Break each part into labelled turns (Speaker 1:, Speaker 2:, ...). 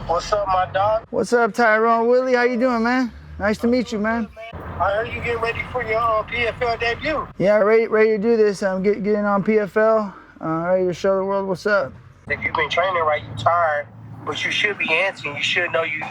Speaker 1: What's up, my dog?
Speaker 2: What's up, Tyrone Willie? How you doing, man? Nice to meet you, man.
Speaker 1: I heard you getting ready for your PFL debut.
Speaker 2: Yeah, ready to do this. I'm getting on PFL. Ready to show the world what's up.
Speaker 1: If you've been training right, you tired, but you should be answering. You should know you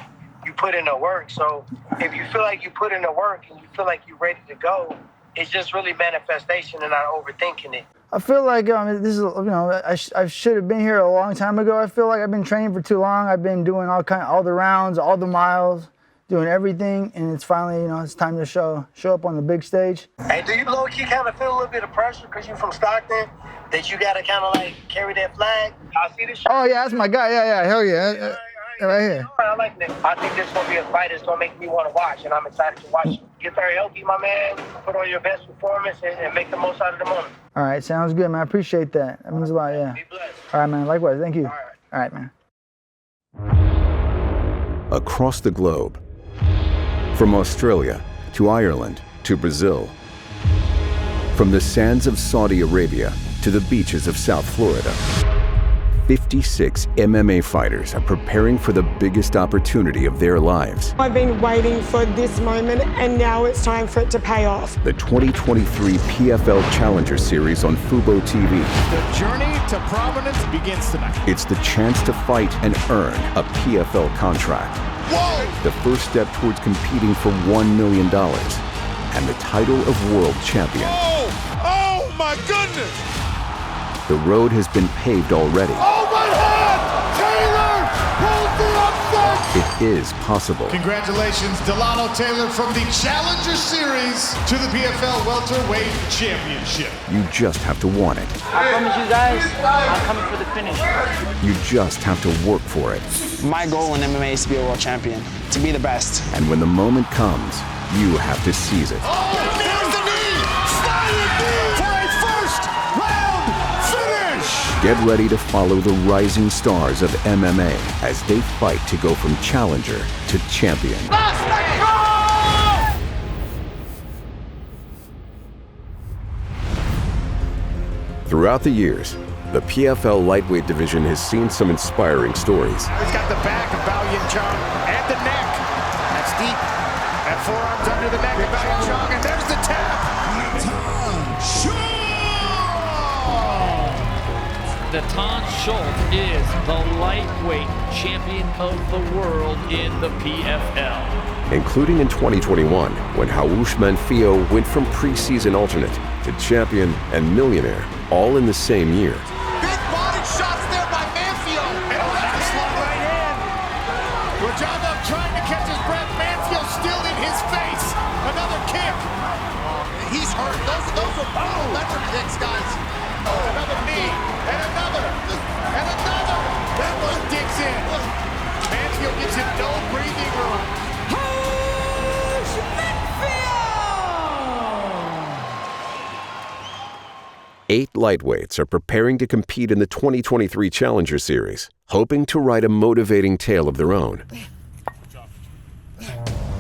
Speaker 1: put in the work. So if you feel like you put in the work and you feel like you're ready to go, it's just really manifestation and not overthinking it.
Speaker 2: I feel like this is, I should have been here a long time ago. I feel like I've been training for too long. I've been doing all the rounds, all the miles, doing everything, and it's finally, it's time to show up on the big stage.
Speaker 1: Hey, do you low-key kind of feel a little bit of pressure because you're from Stockton, that you got to kind of like carry that flag? I see this.
Speaker 2: Oh yeah, that's my guy. Yeah, hell yeah. Right here.
Speaker 1: I like that. I think this will be a fight that's going to make me want to watch, and I'm excited to watch you. Get there healthy, my man. Put on your best performance and make the most out of the moment.
Speaker 2: All right, sounds good, man. I appreciate that. That means a lot, yeah.
Speaker 1: Be blessed.
Speaker 2: All right, man. Likewise. Thank you. All right, man.
Speaker 3: Across the globe, from Australia to Ireland to Brazil, from the sands of Saudi Arabia to the beaches of South Florida, 56 MMA fighters are preparing for the biggest opportunity of their lives.
Speaker 4: I've been waiting for this moment, and now it's time for it to pay off.
Speaker 3: The 2023 PFL Challenger Series on Fubo TV.
Speaker 5: The journey to prominence begins tonight.
Speaker 3: It's the chance to fight and earn a PFL contract.
Speaker 5: Whoa!
Speaker 3: The first step towards competing for $1 million and the title of world champion.
Speaker 5: Oh my goodness!
Speaker 3: The road has been paved already.
Speaker 5: Oh my God! Taylor pulls the upset!
Speaker 3: It is possible.
Speaker 5: Congratulations, Delano Taylor from the Challenger Series to the PFL Welterweight Championship.
Speaker 3: You just have to want it.
Speaker 6: I promise you guys, I'm coming for the finish.
Speaker 3: You just have to work for it.
Speaker 6: My goal in MMA is to be a world champion, to be the best.
Speaker 3: And when the moment comes, you have to seize it.
Speaker 5: Oh, there's the knee! Sliding knee for a first round finish!
Speaker 3: Get ready to follow the rising stars of MMA as they fight to go from challenger to champion. Throughout the years, the PFL lightweight division has seen some inspiring stories.
Speaker 5: He's got the back of Bao Yin-Chong and the neck. That's deep. That forearm's under the neck of Bao Yin-Chong, and there's the tap.
Speaker 7: Natan Schultz is the lightweight champion of the world in the PFL.
Speaker 3: Including in 2021, when Haush Manfio went from preseason alternate to champion and millionaire, all in the same year.
Speaker 5: Big body shots there by Manfio. And a slung right hand. Rajava trying to catch his breath. Manfio still in his face. Another kick. He's hurt. Those are both leopard kicks, guys. Another knee. And another. And another. That one digs in. Manfio gives him no breathing room.
Speaker 3: Eight lightweights are preparing to compete in the 2023 Challenger Series, hoping to write a motivating tale of their own.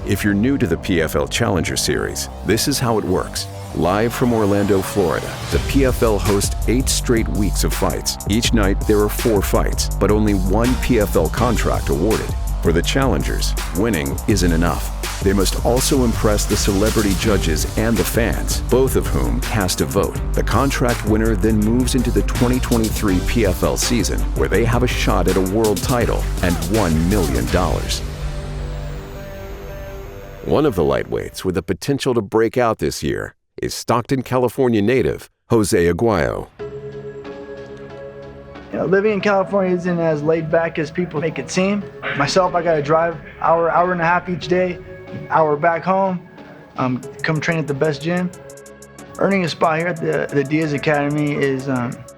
Speaker 3: If you're new to the PFL Challenger Series, this is how it works. Live from Orlando, Florida, the PFL hosts 8 straight weeks of fights. Each night, there are 4 fights, but only 1 PFL contract awarded. For the challengers, winning isn't enough. They must also impress the celebrity judges and the fans, both of whom cast a vote. The contract winner then moves into the 2023 PFL season, where they have a shot at a world title and $1 million. One of the lightweights with the potential to break out this year is Stockton, California native Jose Aguayo.
Speaker 2: Living in California isn't as laid back as people make it seem. Myself, I gotta drive hour and a half each day, hour back home, come train at the best gym. Earning a spot here at the Diaz Academy is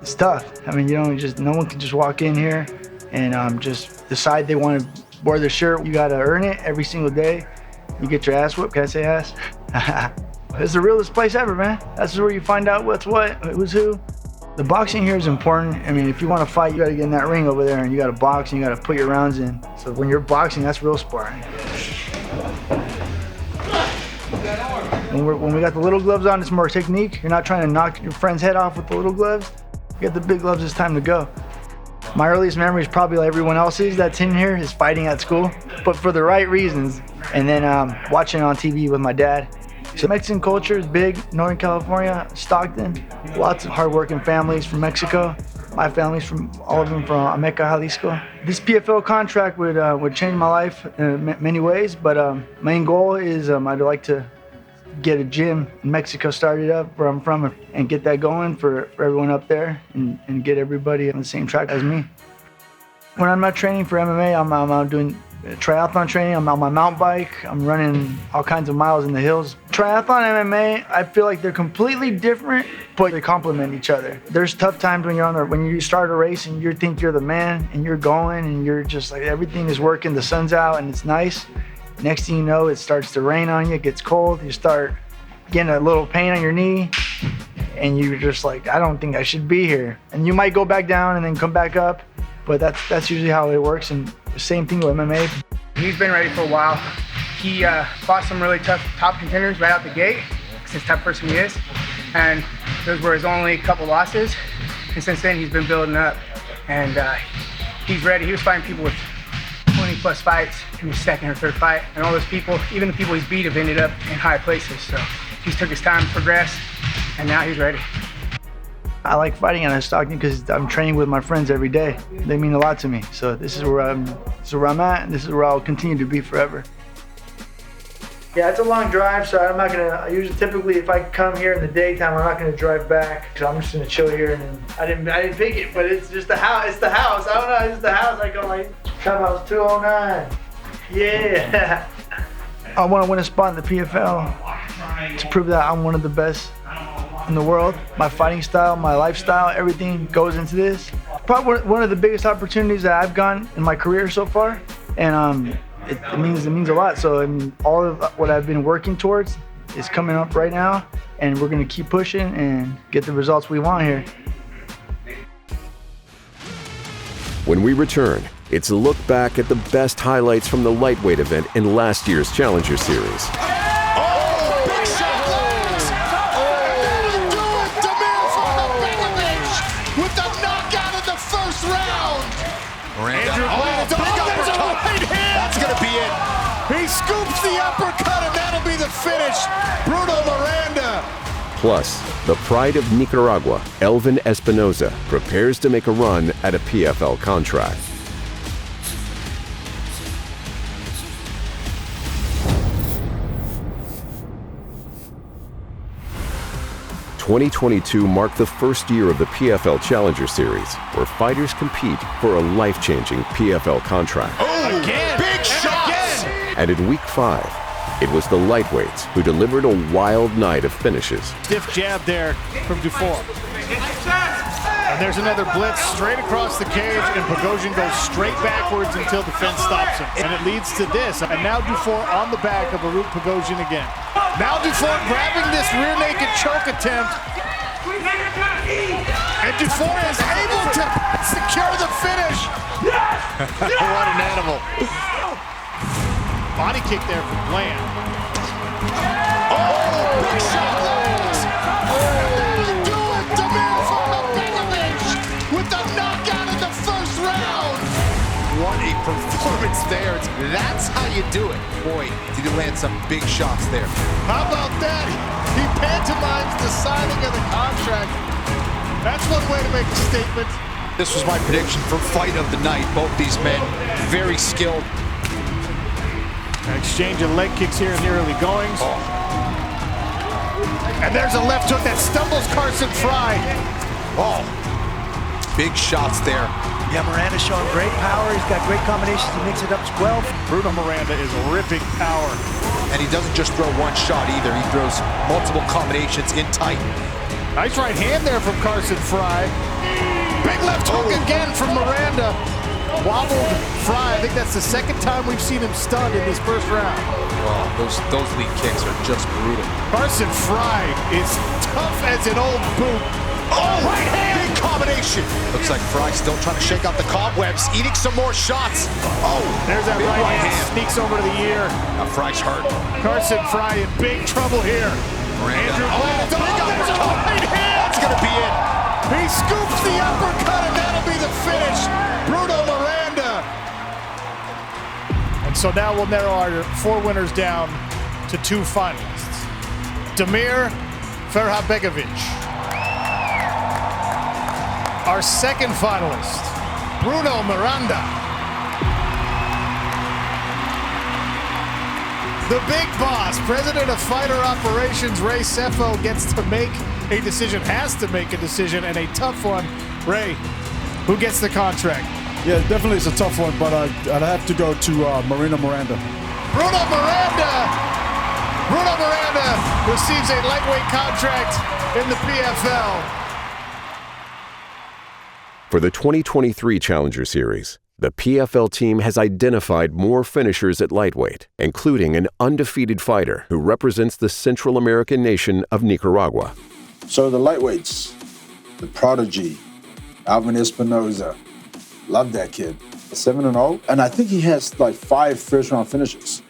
Speaker 2: it's tough. I mean, no one can just walk in here and just decide they want to wear the shirt. You gotta earn it every single day. You get your ass whipped. Can I say ass? It's the realest place ever, man. That's where you find out what's what, who's who. The boxing here is important. I mean, if you want to fight, you got to get in that ring over there and you got to box and you got to put your rounds in. So when you're boxing, that's real sparring. When we got the little gloves on, it's more technique. You're not trying to knock your friend's head off with the little gloves. You got the big gloves, it's time to go. My earliest memory is probably like everyone else's that's in here, is fighting at school, but for the right reasons. And then watching it on TV with my dad. So Mexican culture is big, Northern California, Stockton. Lots of hardworking families from Mexico. My family's from, all of them from Ameca, Jalisco. This PFL contract would change my life in many ways, but main goal is I'd like to get a gym in Mexico started up where I'm from and get that going for everyone up there and get everybody on the same track as me. When I'm not training for MMA, I'm doing triathlon training. I'm on my mountain bike. I'm running all kinds of miles in the hills. Triathlon and MMA, I feel like they're completely different, but they complement each other. There's tough times when when you start a race and you think you're the man and you're going and you're just like everything is working, the sun's out and it's nice. Next thing you know, it starts to rain on you, it gets cold, you start getting a little pain on your knee, and you're just like, I don't think I should be here. And you might go back down and then come back up, but that's usually how it works, and the same thing with MMA.
Speaker 8: He's been ready for a while. He fought some really tough top contenders right out the gate, since tough person he is, and those were his only couple losses, and since then he's been building up, and he's ready. He was fighting people with 20+ fights in his second or third fight, and all those people, even the people he's beat, have ended up in high places. So he's took his time to progress, and now he's ready.
Speaker 2: I like fighting out of Stockton because I'm training with my friends every day. They mean a lot to me. So this is where I'm at, and this is where I'll continue to be forever. Yeah, it's a long drive, so I'm not gonna. Typically, if I come here in the daytime, I'm not gonna drive back. So I'm just gonna chill here, and I didn't pick it, but it's just the house. It's the house. I don't know. It's the house. I go like Clubhouse 209. Yeah. I want to win a spot in the PFL to prove that I'm one of the best in the world. My fighting style, my lifestyle, everything goes into this. Probably one of the biggest opportunities that I've gotten in my career so far, and it means a lot. So I mean, all of what I've been working towards is coming up right now, and we're gonna keep pushing and get the results we want here.
Speaker 3: When we return, it's a look back at the best highlights from the lightweight event in last year's Challenger Series.
Speaker 5: Oh, big shot lands! And that'll do it! Damir Farabegovic with the knockout in the first round! Miranda, big uppercut! Right hand. That's gonna be it. He scoops the uppercut, and that'll be the finish. Bruno Miranda.
Speaker 3: Plus, the pride of Nicaragua, Alvin Espinoza, prepares to make a run at a PFL contract. '22 marked the first year of the PFL Challenger Series, where fighters compete for a life-changing PFL contract.
Speaker 5: Oh, again! Big shots!
Speaker 3: And in week 5, it was the lightweights who delivered a wild night of finishes.
Speaker 5: Stiff jab there from Dufour. And there's another blitz straight across the cage, and Bogosian goes straight backwards until defense stops him. And it leads to this. And now Dufour on the back of Arut Bogosian again. Now Dufour grabbing this rear naked choke attempt. And Dufour is able to secure the finish. What an animal. Body kick there from Bland. Oh, big shot lands. And that'll do it. Damir Farabegovic with the knockout in the first round.
Speaker 9: What a performance there. That's how you do it. Boy, did he land some big shots there.
Speaker 5: How about that? He pantomimes the signing of the contract. That's one way to make a statement.
Speaker 9: This was my prediction for fight of the night. Both these men, very skilled.
Speaker 5: An exchange of leg kicks here in the early goings. Oh. And there's a left hook that stumbles Carson Fry.
Speaker 9: Oh, big shots there.
Speaker 10: Yeah, Miranda's showing great power. He's got great combinations to mix it up as well.
Speaker 5: Bruno Miranda is ripping power.
Speaker 9: And he doesn't just throw one shot either. He throws multiple combinations in tight.
Speaker 5: Nice right hand there from Carson Fry. Big left hook again from Miranda. Wobbled Fry. I think that's the second time we've seen him stunned in this first round.
Speaker 9: Oh, those lead kicks are just brutal.
Speaker 5: Carson Fry is tough as an old boot. Oh, right hand! Big combination.
Speaker 9: Looks like Fry still trying to shake out the cobwebs, eating some more shots. Oh,
Speaker 5: there's that right hand. Sneaks over to the ear.
Speaker 9: Now Fry's hurt.
Speaker 5: Carson Fry in big trouble here.
Speaker 9: Miranda.
Speaker 5: Andrew Bland.
Speaker 9: Big uppercut.
Speaker 5: Right hand.
Speaker 9: That's going to be it.
Speaker 5: He scoops the uppercut, and that'll be the finish. Bruno Miranda.
Speaker 11: And so now we'll narrow our 4 winners down to 2 finalists. Damir Farabegovic. Our second finalist, Bruno Miranda. The big boss, president of fighter operations, Ray Sefo, gets to make a decision, has to make a decision, and a tough one. Ray, who gets the contract?
Speaker 12: Yeah, definitely it's a tough one, but I'd have to go to Bruno Miranda.
Speaker 5: Bruno Miranda receives a lightweight contract in the PFL.
Speaker 3: For the 2023 Challenger Series, the PFL team has identified more finishers at lightweight, including an undefeated fighter who represents the Central American nation of Nicaragua.
Speaker 12: So the lightweights, the prodigy, Alvin Espinoza. Love that kid. 7-0, and I think he has like 5 first-round finishes.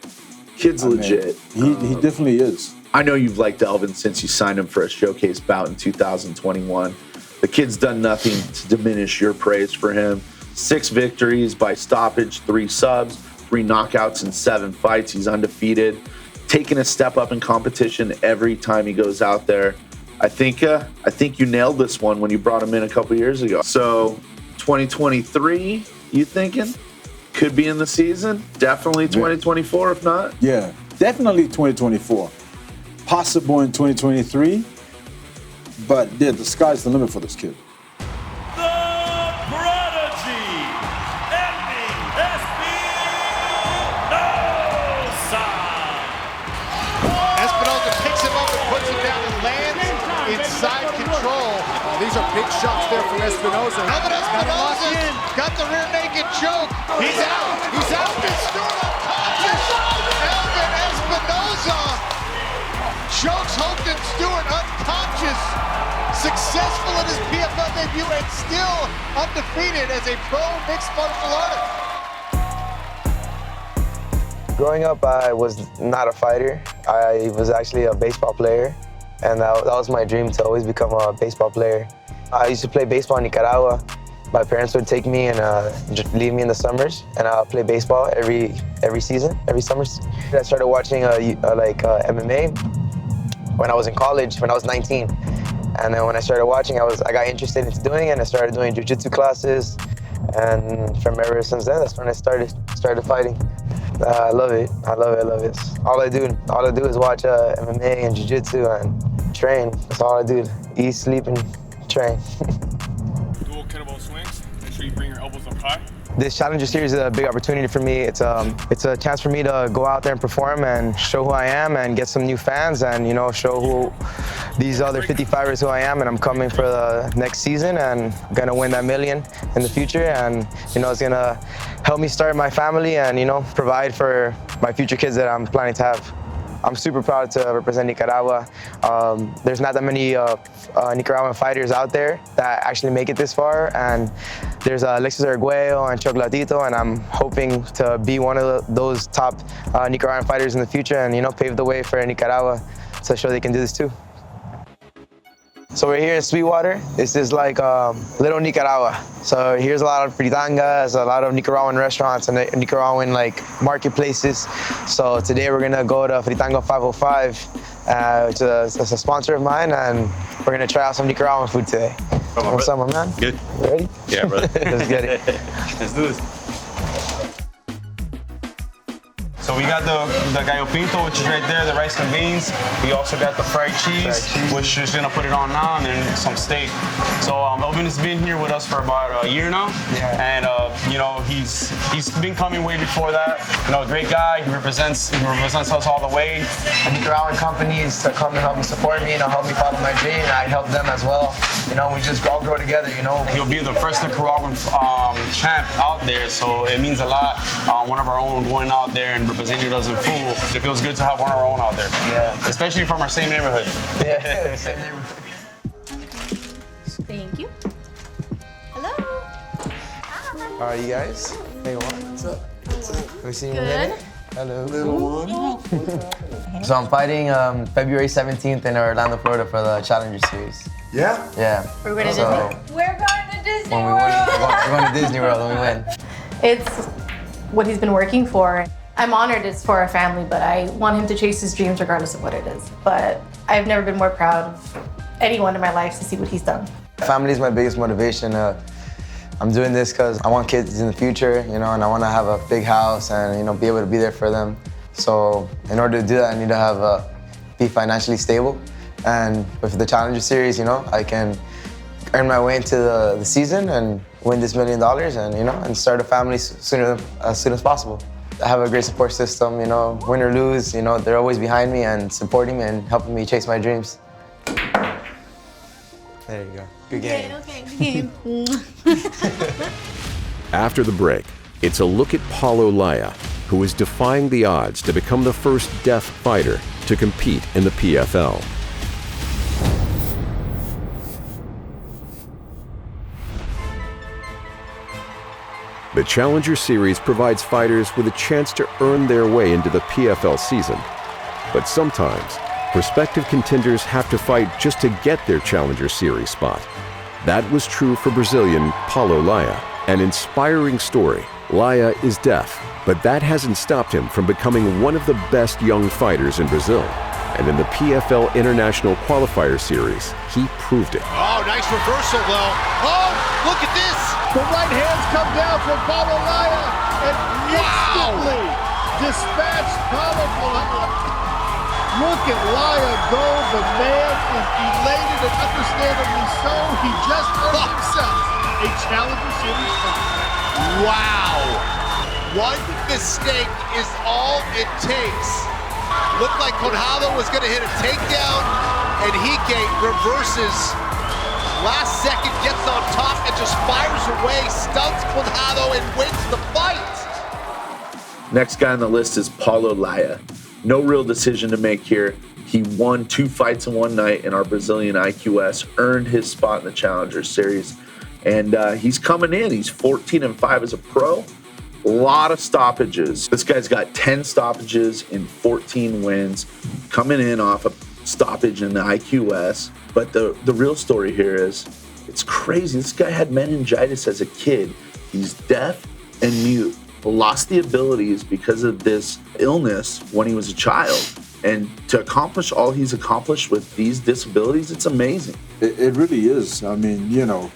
Speaker 13: Kid's legit.
Speaker 12: He definitely is.
Speaker 13: I know you've liked Alvin since you signed him for a showcase bout in 2021. The kid's done nothing to diminish your praise for him. 6 victories by stoppage, 3 subs, 3 knockouts in 7 fights. He's undefeated, taking a step up in competition every time he goes out there. I think you nailed this one when you brought him in a couple years ago. So 2023, you thinking? Could be in the season? Definitely 2024, if not?
Speaker 12: Yeah, definitely 2024. Possible in 2023, but yeah, the sky's the limit for this kid.
Speaker 5: Inside control. These are big shots there from Espinoza. Alvin Espinoza got the rear naked choke. He's out. He's out. Alvin Espinoza chokes Hopeton Stewart unconscious. Successful in his PFL debut and still undefeated as a pro mixed martial artist.
Speaker 14: Growing up, I was not a fighter. I was actually a baseball player. And that was my dream, to always become a baseball player. I used to play baseball in Nicaragua. My parents would take me and just leave me in the summers, and I'll play baseball every season, every summer. I started watching MMA when I was in college, when I was 19. And then when I started watching, I got interested into doing it, and I started doing jiu-jitsu classes. And from ever since then, that's when I started fighting. I love it. I love it. All I do is watch MMA and jiu-jitsu and train. That's all I do. Eat, sleep, and train.
Speaker 15: Dual kettlebell swings. Make sure you bring your elbows up high.
Speaker 14: This Challenger Series is a big opportunity for me. It's a chance for me to go out there and perform and show who I am and get some new fans and, show who these other 50 fighters who I am. And I'm coming for the next season and gonna win that $1 million in the future. And, it's gonna help me start my family and, provide for my future kids that I'm planning to have. I'm super proud to represent Nicaragua. There's not that many Nicaraguan fighters out there that actually make it this far, and there's Alexis Aguayo and Chocolatito, and I'm hoping to be one of those top Nicaraguan fighters in the future and pave the way for Nicaragua to show they can do this too. So we're here in Sweetwater. This is like little Nicaragua. So here's a lot of fritangas, a lot of Nicaraguan restaurants and Nicaraguan marketplaces. So today we're gonna go to Fritanga 505, which is a sponsor of mine, and we're gonna try out some Nicaraguan food today. What's up, my man?
Speaker 16: Good.
Speaker 14: You ready?
Speaker 16: Yeah, brother.
Speaker 14: Let's get it.
Speaker 16: Let's do this. So we got the gallo pinto, which is right there, the rice and beans. We also got the fried cheese, which is gonna put it on now, and then some steak. So Alvin has been here with us for about a year now, and he's been coming way before that. Great guy. He represents us all the way.
Speaker 14: Nicaraguan companies to come and help me support me, help me follow my dream, and I help them as well. We just all grow together.
Speaker 16: He'll be the first Nicaraguan champ out there, so it means a lot. One of our own going out there and representing us in full. It feels good to have one of our own out there. Yeah. Especially from our same neighborhood.
Speaker 14: Yeah, same neighborhood.
Speaker 17: Thank you. Hello.
Speaker 14: How are you guys? Hey, what's up?
Speaker 17: Good.
Speaker 14: Hello.
Speaker 18: Little one.
Speaker 14: So I'm fighting February 17th in Orlando, Florida for the Challenger Series.
Speaker 18: Yeah?
Speaker 14: Yeah.
Speaker 17: We're going to Disney. We're going to Disney
Speaker 14: when we
Speaker 17: World.
Speaker 14: win, we're going to Disney World when we win.
Speaker 17: It's what he's been working for. I'm honored it's for our family, but I want him to chase his dreams regardless of what it is. But I've never been more proud of anyone in my life to see what he's done.
Speaker 14: Family is my biggest motivation. I'm doing this because I want kids in the future, you know, and I want to have a big house and, you know, be able to be there for them. So in order to do that, I need to have be financially stable. And with the Challenger Series, you know, I can earn my way into the season and win this $1 million and, you know, and start a family as soon as possible. I have a great support system, you know, win or lose, you know, they're always behind me and supporting me and helping me chase my dreams. There you go. Good game.
Speaker 17: Okay, good game.
Speaker 3: After the break, it's a look at Paulo Lima, who is defying the odds to become the first deaf fighter to compete in the PFL. The Challenger Series provides fighters with a chance to earn their way into the PFL season. But sometimes, prospective contenders have to fight just to get their Challenger Series spot. That was true for Brazilian Paulo Lima. An inspiring story. Lima is deaf, but that hasn't stopped him from becoming one of the best young fighters in Brazil. And in the PFL International Qualifier Series, he proved it.
Speaker 5: Oh, nice reversal, though. Oh, look at this.
Speaker 11: The right hands come down from Paulo Lima and instantly dispatched Paulo Lima. Look at Lima go. The man is elated and understandably so. He just earned himself a Challenger Series fight.
Speaker 5: Wow. One mistake is all it takes. Looked like Conrado was going to hit a takedown, and Hike reverses. Last second, gets on top and just fires away, stuns Conrado and wins the fight.
Speaker 13: Next guy on the list is Paulo Lima. No real decision to make here. He won 2 fights in one night in our Brazilian IQS, earned his spot in the Challenger Series, and he's coming in. He's 14-5 as a pro. A lot of stoppages. This guy's got 10 stoppages in 14 wins, coming in off a stoppage in the IQS. But the real story here is, it's crazy. This guy had meningitis as a kid. He's deaf and mute. Lost the abilities because of this illness when he was a child. And to accomplish all he's accomplished with these disabilities, it's amazing.
Speaker 12: It really is. I mean, you know,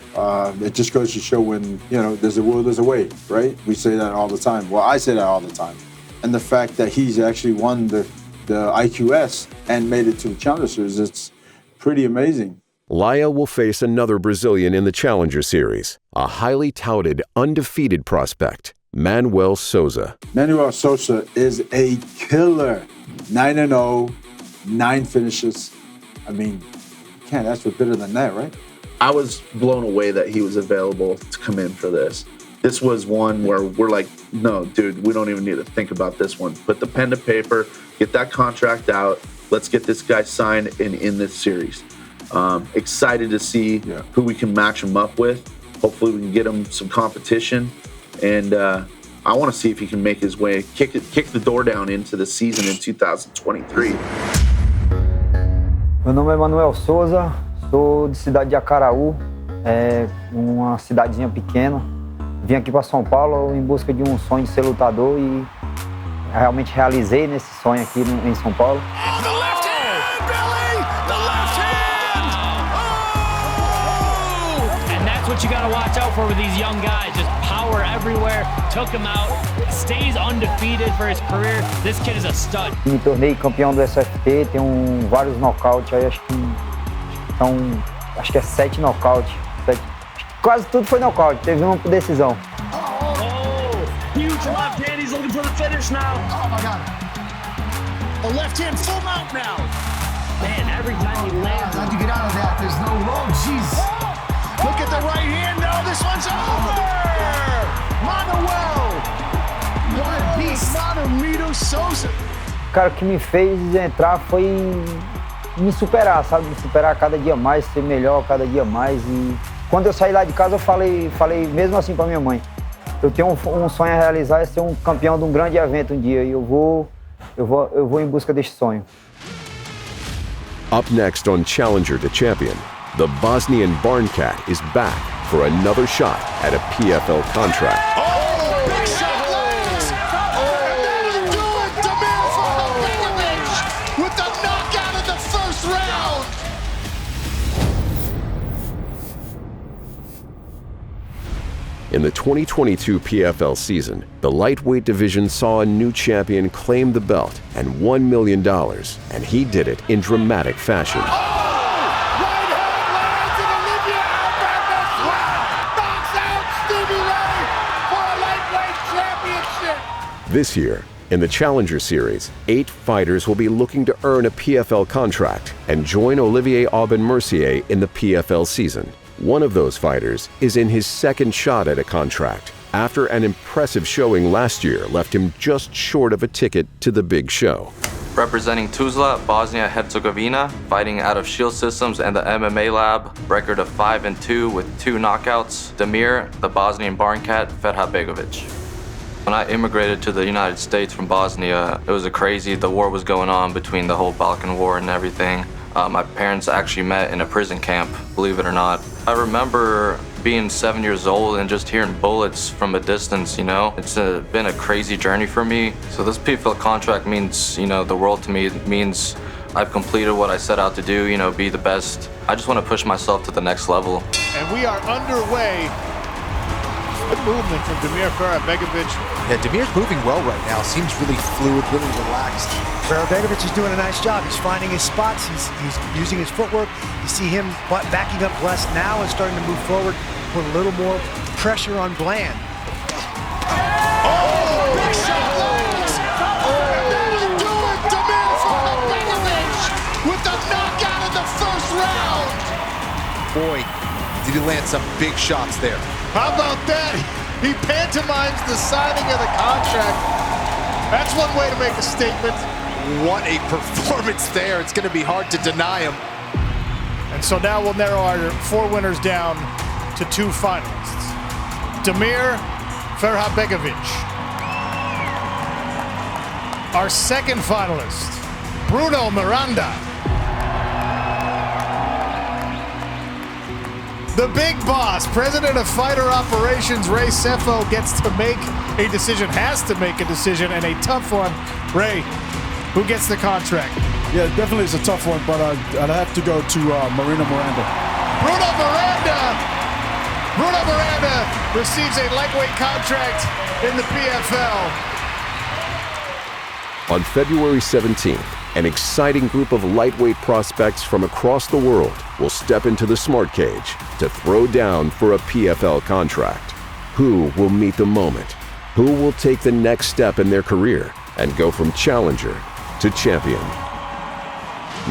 Speaker 12: it just goes to show when, you know, there's a will, there's a way, right? We say that all the time. Well, I say that all the time. And the fact that he's actually won the IQS and made it to the Challenger Series, it's pretty amazing.
Speaker 3: Lima will face another Brazilian in the Challenger Series, a highly touted, undefeated prospect, Manuel Souza.
Speaker 12: Manuel Souza is a killer. 9-0, 9 finishes. I mean, you can't ask for better than that, right?
Speaker 13: I was blown away that he was available to come in for this. This was one where we're like, no, dude, we don't even need to think about this one. Put the pen to paper, get that contract out. Let's get this guy signed and in this series. Excited to see who we can match him up with. Hopefully we can get him some competition. And I want to see if he can make his way, kick the door down into the season in 2023.
Speaker 19: Meu nome é Manuel Souza, sou de cidade de Acaraú, uma cidadezinha pequena. Vim aqui para São Paulo em busca de um sonho de ser lutador e realmente realizei nesse sonho aqui em São Paulo.
Speaker 7: What you got to watch out for with these young guys. Just power everywhere. Took him out. Stays undefeated for his career. This kid is a stud.
Speaker 19: Me tornei campeão do SFT. Tenho vários nocautes aí. Acho que é 7 nocautes. Quase tudo foi nocaute. Teve uma por decisão.
Speaker 7: Huge left hand. He's looking for the finish now.
Speaker 11: Oh my God. A left hand full mount now.
Speaker 7: Man, every time he lands.
Speaker 10: How'd you get out of that? There's no road. Jeez.
Speaker 11: Look at the right hand. No, this one's over. Manuel. What a beast. Manuel Souza.
Speaker 19: Cara, o que me fez entrar foi me superar, sabe? Me superar cada dia mais, ser melhor cada dia mais. E quando eu saí lá de casa, eu falei mesmo assim pra minha mãe. Eu tenho um sonho a realizar, é ser um campeão de um grande evento um dia, e eu vou em busca desse sonho.
Speaker 3: Up next on Challenger to Champion, the Bosnian Barn Cat is back for another shot at a PFL contract.
Speaker 5: Oh, big shot lands! And that'll do it! Damir Farabegovic with the knockout in the first round!
Speaker 3: In the 2022 PFL season, the lightweight division saw a new champion claim the belt and $1 million, and he did it in dramatic fashion. This year, in the Challenger Series, 8 fighters will be looking to earn a PFL contract and join Olivier Aubin-Mercier in the PFL season. One of those fighters is in his second shot at a contract after an impressive showing last year left him just short of a ticket to the big show.
Speaker 20: Representing Tuzla, Bosnia-Herzegovina, fighting out of Shield Systems and the MMA Lab, record of 5-2 with 2 knockouts, Damir, the Bosnian Barn Cat, Farabegovic. When I immigrated to the United States from Bosnia, it was the war was going on between the whole Balkan War and everything. My parents actually met in a prison camp, believe it or not. I remember being 7 years old and just hearing bullets from a distance, you know? It's been a crazy journey for me. So this PFL contract means, you know, the world to me. It means I've completed what I set out to do, you know, be the best. I just want to push myself to the next level.
Speaker 11: And we are underway. Good movement from Damir Farabegovic.
Speaker 9: Yeah, Damir's moving well right now. Seems really fluid, really relaxed.
Speaker 10: Farabegovic is doing a nice job. He's finding his spots. He's using his footwork. You see him backing up less now and starting to move forward, put a little more pressure on Bland.
Speaker 5: Oh, big shot lands! And that'll do it! Damir Farabegovic with the knockout in the first round!
Speaker 9: Boy, did he land some big shots there.
Speaker 11: How about that? He pantomimes the signing of the contract. That's one way to make a statement.
Speaker 9: What a performance there. It's going to be hard to deny him.
Speaker 11: And so now we'll narrow our 4 winners down to 2 finalists. Damir Farabegovic. Our second finalist, Bruno Miranda. The big boss, president of fighter operations, Ray Sefo, gets to make a decision, has to make a decision, and a tough one. Ray, who gets the contract?
Speaker 21: Yeah, definitely it's a tough one, but I'd have to go to Bruno Miranda.
Speaker 11: Bruno Miranda receives a lightweight contract in the PFL.
Speaker 3: On February 17th, an exciting group of lightweight prospects from across the world will step into the Smart Cage to throw down for a PFL contract. Who will meet the moment? Who will take the next step in their career and go from challenger to champion?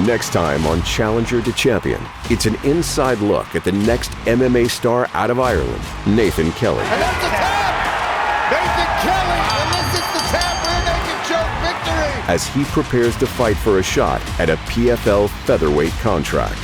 Speaker 3: Next time on Challenger to Champion, it's an inside look at the next MMA star out of Ireland, Nathan Kelly.
Speaker 5: And that's the tap! Nathan Kelly elicits the tap rear naked choke victory!
Speaker 3: As he prepares to fight for a shot at a PFL featherweight contract.